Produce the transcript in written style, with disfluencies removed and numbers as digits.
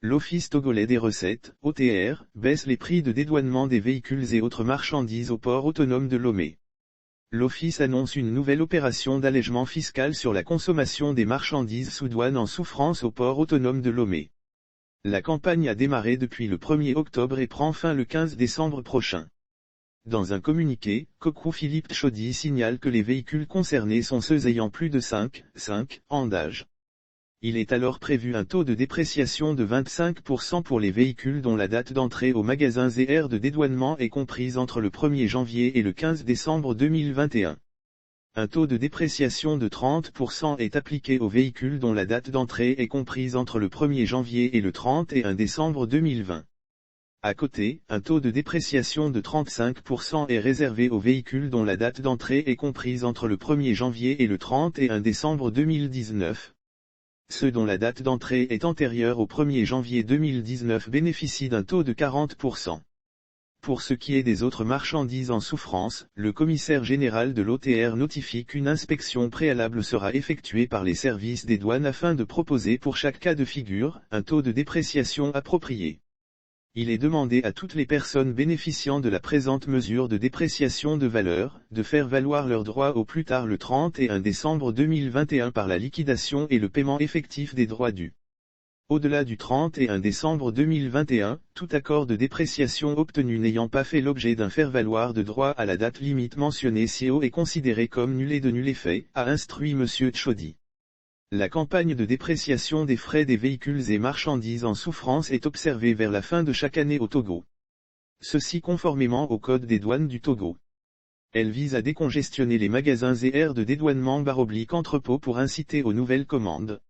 l'Office togolais des recettes, OTR, baisse les prix de dédouanement des véhicules et autres marchandises au port autonome de Lomé. L'Office annonce une nouvelle opération d'allègement fiscal sur la consommation des marchandises sous douane en souffrance au port autonome de Lomé. La campagne a démarré depuis le 1er octobre et prend fin le 15 décembre prochain. Dans un communiqué, Cocou Philippe Tchodi signale que les véhicules concernés sont ceux ayant plus de 5 ans d'âge. Il est alors prévu un taux de dépréciation de 25% pour les véhicules dont la date d'entrée aux magasins et aires de dédouanement est comprise entre le 1er janvier et le 15 décembre 2021. Un taux de dépréciation de 30% est appliqué aux véhicules dont la date d'entrée est comprise entre le 1er janvier et le 31 décembre 2020. À côté, un taux de dépréciation de 35% est réservé aux véhicules dont la date d'entrée est comprise entre le 1er janvier et le 31 décembre 2019. Ceux dont la date d'entrée est antérieure au 1er janvier 2019 bénéficient d'un taux de 40%. Pour ce qui est des autres marchandises en souffrance, le commissaire général de l'OTR notifie qu'une inspection préalable sera effectuée par les services des douanes afin de proposer pour chaque cas de figure, un taux de dépréciation approprié. Il est demandé à toutes les personnes bénéficiant de la présente mesure de dépréciation de valeur, de faire valoir leurs droits au plus tard le 31 décembre 2021 par la liquidation et le paiement effectif des droits dus. Au-delà du 31 décembre 2021, tout accord de dépréciation obtenu n'ayant pas fait l'objet d'un faire-valoir de droit à la date limite mentionnée ci-haut est considéré comme nul et de nul effet, a instruit M. Tchodi. La campagne de dépréciation des frais des véhicules et marchandises en souffrance est observée vers la fin de chaque année au Togo. Ceci conformément au Code des douanes du Togo. Elle vise à décongestionner les magasins et aires de dédouanement / entrepôts pour inciter aux nouvelles commandes.